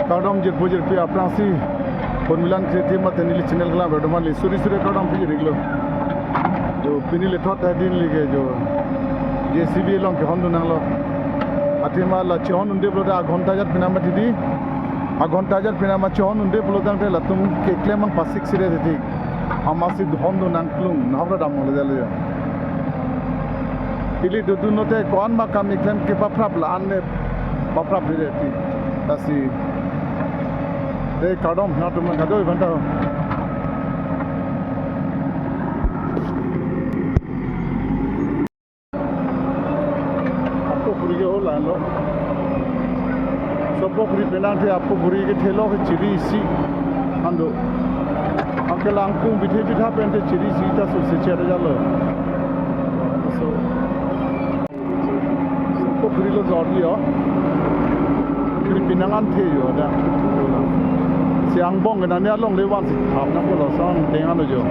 Kadam jir bujir pi apnasi formulan kriti mat nili channel gala bedoman li suri kadam pi riglo jo pinile thot din lige jo JCB long ke hondu nanglo atima la chon unde bloda aghonta jar pinama tidi aghonta jar pinama chon unde bloda te latum ke klemang pasik sire deti amasi hondu nangklung nabra dam le dale ili dudu note kon ma kam iklem ke paprap la anne paprap dire ti tasi de kadam na tum kadoi banta लो सबको पूरी पेनांटे आपको पूरी के ठेलो के चिरी सी अंदो अंके लांगकू बिठे बिठा पेंटे चिरी सी ता सो से चेरे जालो सबको पूरी लो जॉर्डी हो पूरी पिनांगन थे यो दा सियांग बोंग ना ने लोंग ले wan si tham na ko lo sang tenga lo jo